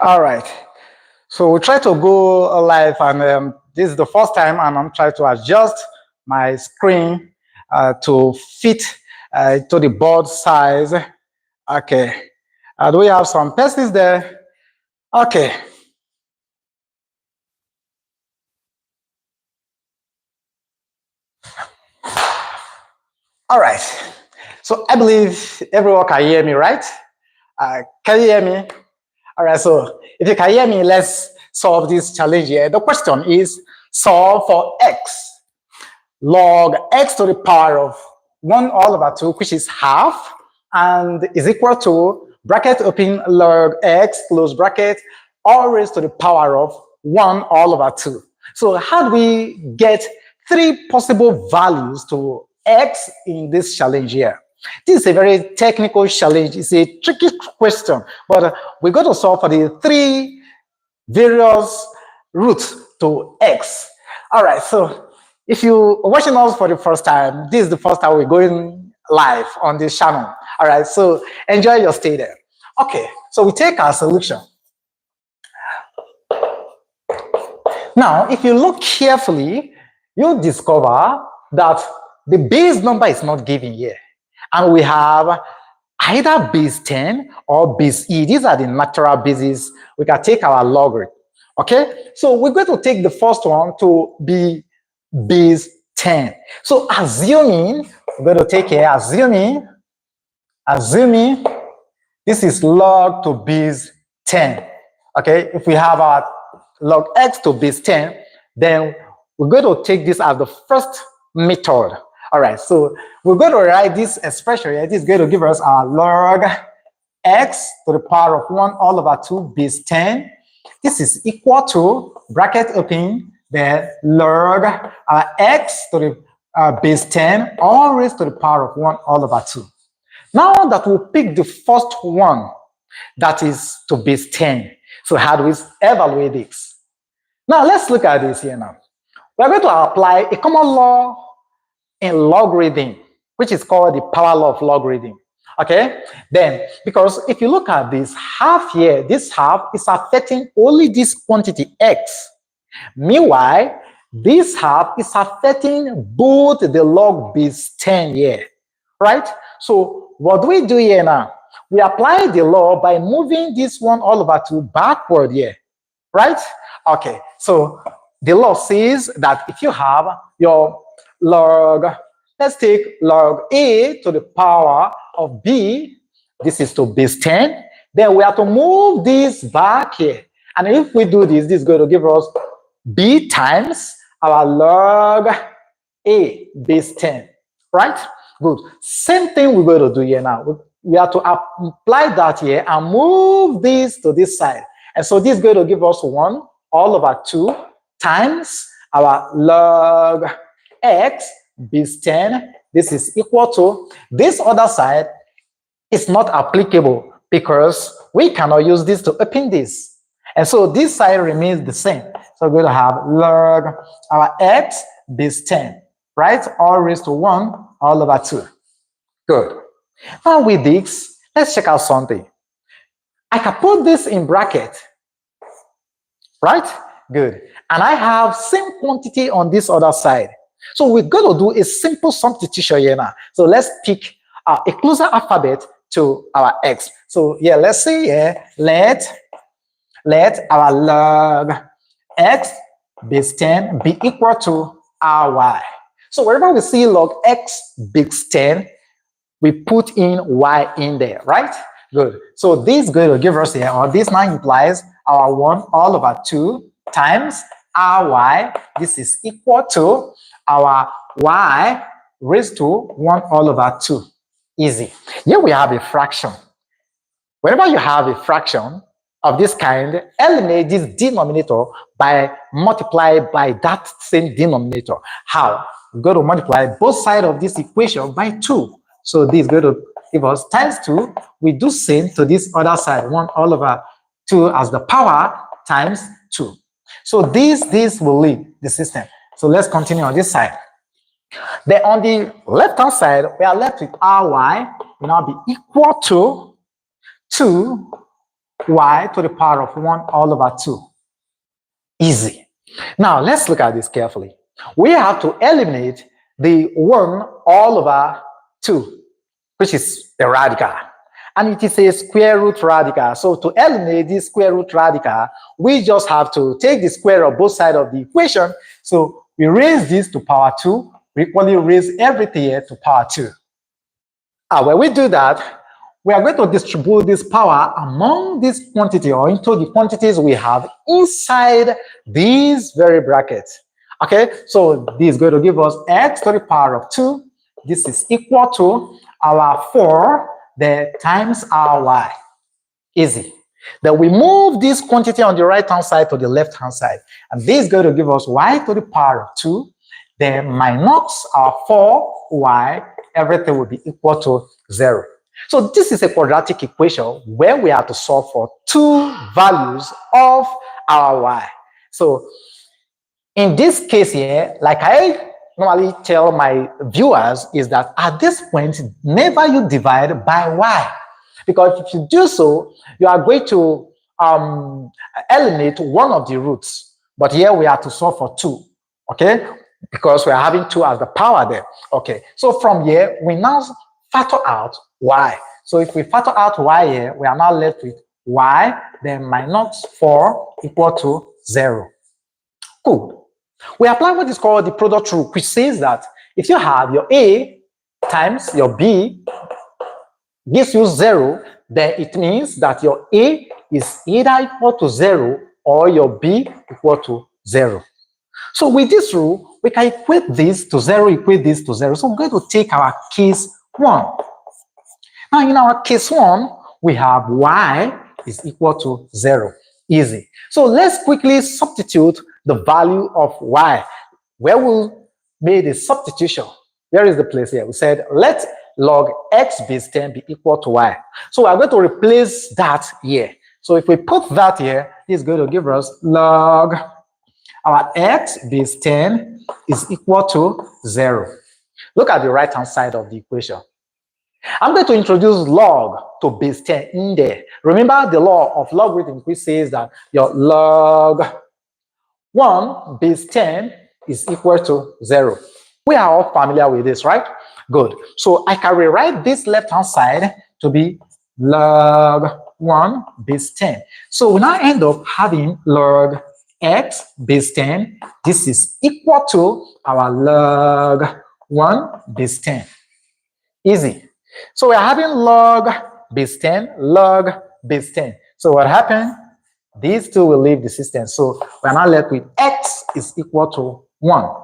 All right. So we try to go live, and this is the first time, and I'm trying to adjust my screen to fit to the board size. Okay. Do we have some persons there? Okay. All right. So I believe everyone can hear me, right? Can you hear me? All right. So if you can hear me, let's solve this challenge here. The question is solve for x log x to the power of 1 all over 2, which is half, and is equal to bracket open log x close bracket all raised to the power of 1 all over 2. So how do we get 3 possible values to x in this challenge here? This is a very technical challenge. It's a tricky question, but we're going to solve for the 3 various roots to x. All right, so if you're watching us for the first time, this is the first time we're going live on this channel. All right, so enjoy your stay there. Okay, so we take our solution. Now, if you look carefully, you'll discover that the base number is not given here. And we have either base 10 or base e. These are the natural bases. We can take our logarithm. Okay, so we're going to take the first one to be base 10. So assuming, we're going to take here, assuming this is log to base 10. Okay, if we have our log x to base 10, then we're going to take this as the first method. All right, so we're going to write this expression here. This is going to give us our log x to the power of 1 all over 2 base 10. This is equal to, bracket open, then log x to the base 10 all raised to the power of 1 all over 2. Now that we'll pick the first one, that is to base 10. So how do we evaluate this? Now let's look at this here now. We're going to apply a common law in logarithm, which is called the power law of logarithm. Okay, then because if you look at this half here, this half is affecting only this quantity x. Meanwhile, this half is affecting both the log base 10 here, right? So what do we do here now? We apply the law by moving this 1 all over 2 backward here, right? Okay, so the law says that if you have your log, let's take log a to the power of b, this is to base 10, then we have to move this back here. And if we do this, this is going to give us b times our log a base 10, right? Good. Same thing we're going to do here now. We have to apply that here and move this to this side. And so this is going to give us 1 all over 2 times our log x base 10. This is equal to, this other side is not applicable because we cannot use this to open this. And so this side remains the same. So we're going to have log our x base 10, right? All raised to 1 all over 2. Good. Now with this, let's check out something. I can put this in bracket, right? Good. And I have same quantity on this other side. So we're going to do a simple substitution here now. So let's pick a closer alphabet to our x. So yeah, let's say here, let our log x base 10 be equal to ry. So wherever we see log x base 10, we put in y in there, right? Good. So this is going to give us here, or this now implies our 1 all over 2 times ry. This is equal to our y raised to 1 all over 2. Easy. Here we have a fraction. Whenever you have a fraction of this kind, eliminate this denominator by multiply by that same denominator. How? We're going to multiply both sides of this equation by 2. So this is going to give us times 2. We do same to this other side, 1 all over 2 as the power times 2. So this will leave the system. So let's continue on this side. Then on the left-hand side, we are left with ry will now be equal to 2 y to the power of 1 all over 2. Easy. Now, let's look at this carefully. We have to eliminate the 1 all over 2, which is the radical. And it is a square root radical. So to eliminate this square root radical, we just have to take the square of both sides of the equation. So we raise this to power 2. We equally raise everything here to power 2. When we do that, we are going to distribute this power among this quantity or into the quantities we have inside these very brackets. Okay, so this is going to give us x to the power of 2. This is equal to our 4 then times our y. Easy. Then we move this quantity on the right hand side to the left hand side. And this is going to give us y to the power of 2. Then minus our 4y, everything will be equal to 0. So this is a quadratic equation where we have to solve for 2 values of our y. So in this case here, like I normally tell my viewers, is that at this point, never you divide by y. Because if you do so, you are going to eliminate one of the roots. But here we have to solve for 2, okay? Because we are having 2 as the power there. Okay, so from here, we now factor out y. So if we factor out y here, we are now left with y, then minus 4 equal to 0. Good. We apply what is called the product rule, which says that if you have your A times your B gives you 0, then it means that your A is either equal to 0 or your B equal to 0. So with this rule, we can equate this to 0, equate this to 0. So we're going to take our case 1. Now in our case 1, we have y is equal to 0. Easy. So let's quickly substitute the value of y. Where we made a substitution. Where is the place here? We said let log x base 10 be equal to y. So we're going to replace that here. So if we put that here, this is going to give us log our x base 10 is equal to 0. Look at the right hand side of the equation. I'm going to introduce log to base 10 in there. Remember the law of logarithm, which says that your log 1 base 10 is equal to 0. We are all familiar with this, right? Good. So I can rewrite this left hand side to be log 1 base 10. So we now end up having log x base 10. This is equal to our log 1 base 10. Easy. So we're having log base 10, log base 10. So what happened? These two will leave the system. So we're now left with x is equal to 1.